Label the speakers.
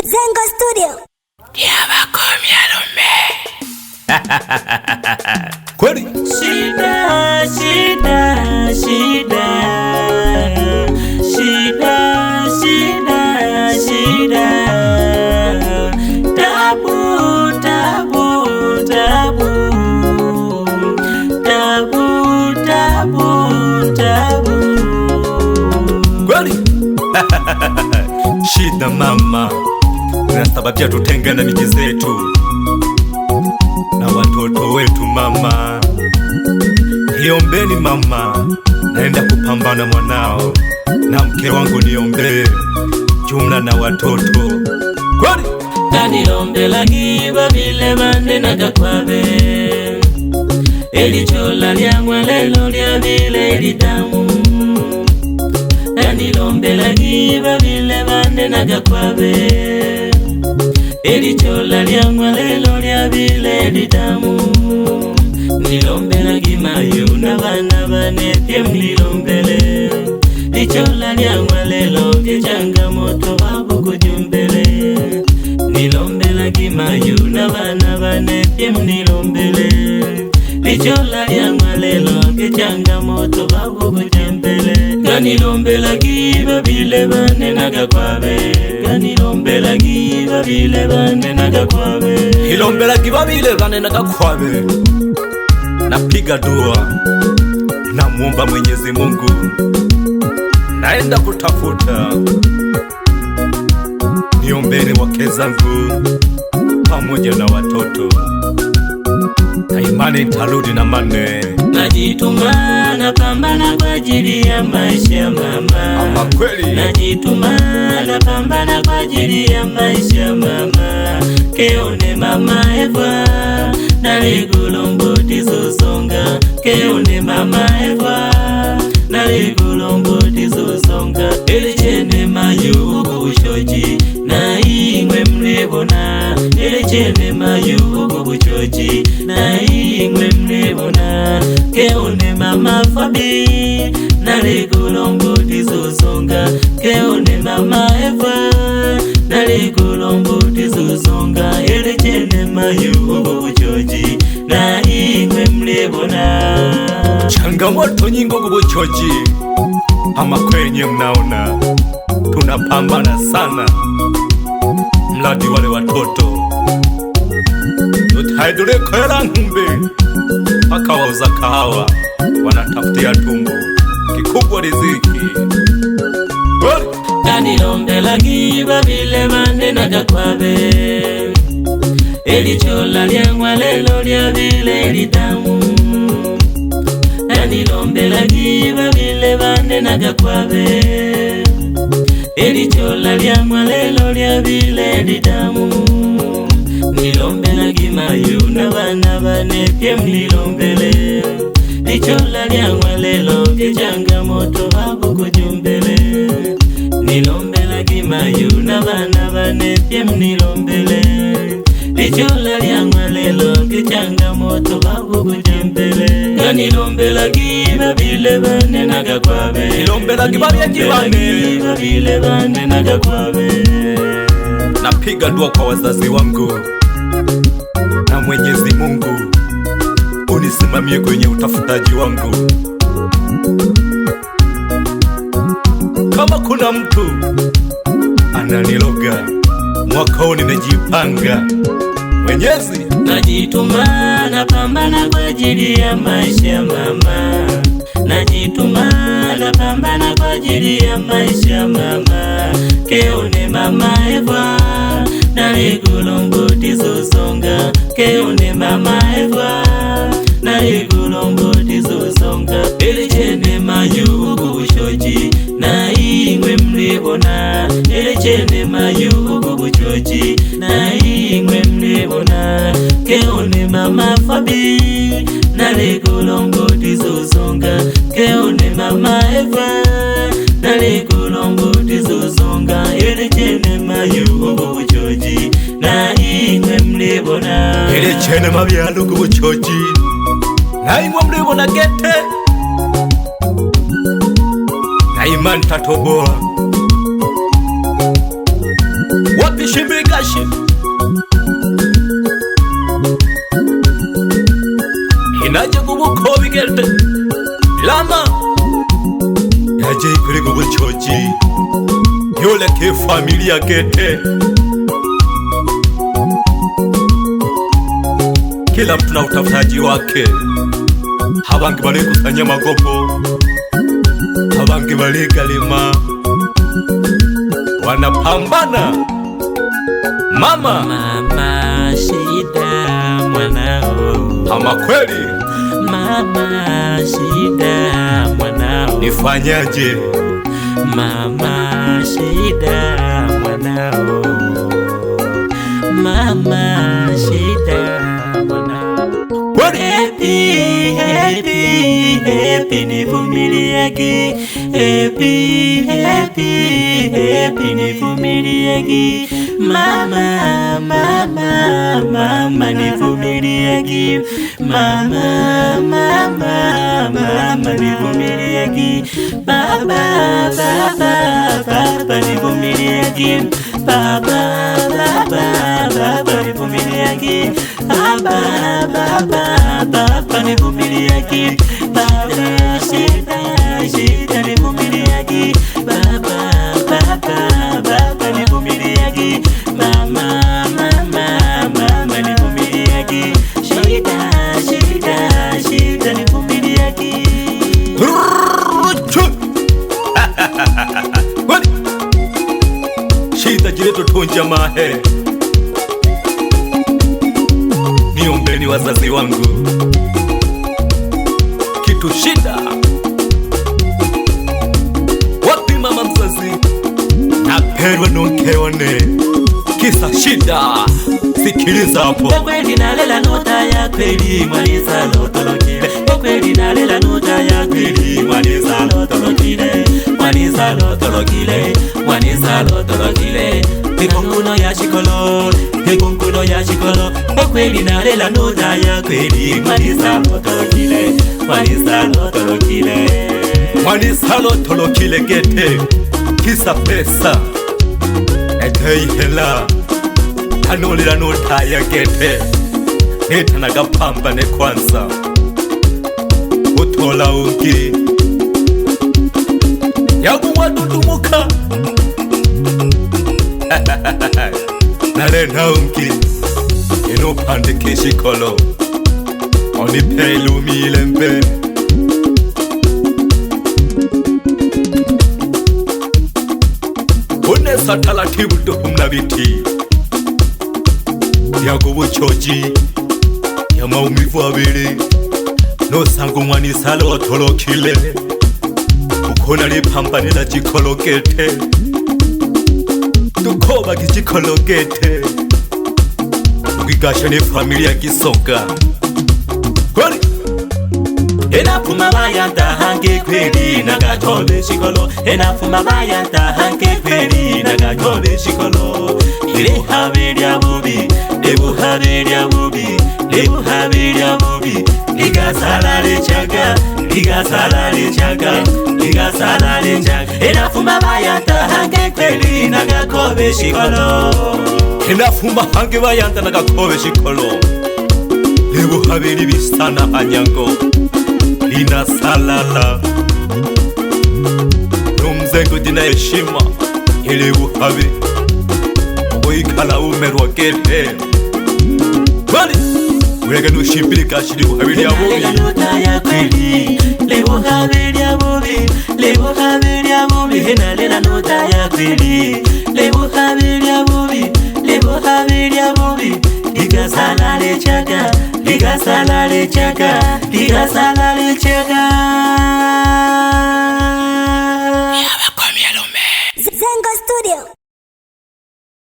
Speaker 1: Zengo Studio.
Speaker 2: Kweli?
Speaker 3: Shida, shida, shida. Shida, shida, shida. Tabu, tabu, tabu. Tabu, tabu, tabu.
Speaker 2: Kweli? Shida mama zinasababisha tutengane miji zetu na watoto wetu mama. Niombeni mama, naenda kupambana mwanao, na mke wangu niombee, jumla na watoto. Kweli?
Speaker 3: Kaniombela giba vile manena kakwabe, elichola lyangwa lelo lya vile elidamu. Kaniombela giba vile manena kakwabe, elichola lyangwa lelo lya vile elidamu. Nilombela gimayo na bana bane pye mnilombele, lichola lyangwa lelo kichangamoto abo kujumbele. Nilombela gimayo na bana bane pye mnilombele, lichola lyangwa lelo kichangamoto abo kujumbele. Kanilombela giba vile bane nagakwabe, kanilombela giba vile bane nagakwabe,
Speaker 2: Nilombela giba vile bane nagakwabe. Napiga dua, namuomba Mwenyezi Mungu, naenda kutafuta. Niombeni wake zangu pamoja na watoto, na imani nitarudi na mane.
Speaker 3: Najituma napambana kwa ajili ya maisha mama.
Speaker 2: Ama kweli?
Speaker 3: Najituma napambana kwa ajili ya maisha mama. Keone mama Eva naligulombo tizosonga. Keone mama Eva naligulombo tizosonga. Elichene mayugo bushoji na ingwe mlebona. Elichene mayugo bushoji na ingwe mlebona. Keone mama Fabi naligulombo tizosonga. Keone mama Eva naligulombo tizosonga. Elichene mayugo bushoji na ingwe mlebona.
Speaker 2: Changamoto nyingo kubuchoji, ama kwenye mnaona tunapambana sana, mradi wale watoto tutaidure kwela ngumbe paka wauza kahawa wanatafutia tumbo, kikubwa riziki.
Speaker 3: Kanilombela giba vile manena kakwabe, elichola lyangwa lelo lya vile elidamu. Kanilombela giba vile manena kakwabe, elichola lyangwa lelo lya vile elidamu. Nilombela gimayo na bana bane pye mnilombele, lichola lyangwa lelo kichangamoto abo kujumbele. Nilombela gimayo na bana bane pye mnilombele, lichola lyangwa lelo kichangamoto abo kujumbele. Kanilombela giba vile bane nagakwabe,
Speaker 2: Nilombela giba
Speaker 3: vile bane nagakwabe.
Speaker 2: Napiga dua kwa wazazi wangu, na Mwenyezi Mungu unisimamie kwenye utafutaji wangu. Kama kuna mtu ananiloga, mwaka huu nimejipanga Mwenyezi.
Speaker 3: Najituma napambana kwa ajili ya maisha mama. Najituma napambana kwa ajili ya maisha mama. Keone mama Eva naligulombo tizosonga. Keone mama Eva naligulombo tizosonga. Elichene mayugo bushoji na ingwe mlebona. Elichene mayugo bushoji na ingwe mlebona. Keone mama Fabi naligulombo tizosonga. Keone mama Eva naligulombo tizosonga. Elichene mayugo bushoji na ingwe mlebona.
Speaker 2: Elichene mabyalo kubuchoji na ingwe mlebona gete. Na imani tatoboa. Wapi shimbirikashi inaje kubuko bigerte lama yaje kuri kubuchoji yole ke familia kete kila mtu na utafutaji wake. Habangi bali kusanya makopo, habangi bali kalima, wanapambana. Mama
Speaker 3: shida mwanao,
Speaker 2: ama kweli
Speaker 3: mama shida mwanao,
Speaker 2: nifanyaje
Speaker 3: mama shida mwanao, mama shida mwanao. Happy, happy, happy nivumiliagi, happy, happy, happy nivumiliagi, mama, mama, mama nivumiliagi, mama, mama, mama nivumiliagi, baba, baba, baba nivumiliagi, baba, baba, baba nivumiliagi, baba, baba, baba nivumiliagi, baba shida, shida nivumiliagi, baba, baba, baba nivumiliagi, mama, mama, mama nivumiliagi, shida, shida, shida nivumiliagi.
Speaker 2: Shida jileto tonja mahe, niombeni wazazi wangu, kitu shida. Wapi mama mzazi, naperwa nonkeone, kisa shida. Sikiliza hapo.
Speaker 3: Kweli nalela nota ya kweli, maliza lotolokile. Kweli nalela nota ya kweli, maliza lotolokile, maliza lotolokile, maliza lotolokile. Ekonguno ya shikolo, ekonguno ya shikolo. Kweli nalela nota ya kweli, maliza lotolokile, maliza lotolokile,
Speaker 2: maliza lotolokile gete, kisa pesa. Etei hela, anolila nota ya gete, neta nagapamba ne kwanza, utola ungi yaguwa dudumuka nalena ungi ino pande kishikolo onipe ilumile mbe unesa talatibu tuhumna biti yagubuchoji ya maumivu abiri no sangu mwani salo tolokile ukona lipambanila jikologete tukoba gijikologete ukigasha ni familia kisonga kwani
Speaker 3: enafuma bayanta hange kweli nagatole shikolo, enafuma bayanta hange kweli nagatole shikolo. Ile haberia bubi, lebu haberia bubi, lebu haberia bubi. Liga salale chaga, liga salale chaga, liga salale chaga. Enafuma bayanta hange kweli nagakobe shikolo,
Speaker 2: enafuma hange bayanta nagakobe shikolo. Lebu haberi bisana hanyango lina salala numzengo dina heshima ile uhabi oikala umerwa kete bali urega nushipilika shiri uhabiri ya bobi
Speaker 3: nota ya kweli lebo habiri ya bobi, lebo habiri ya bobi henalela nota ya kweli lebo habiri ya bobi, lebo habiri ya bobi. Liga salale chaga, liga salale chaga, liga salale chaga.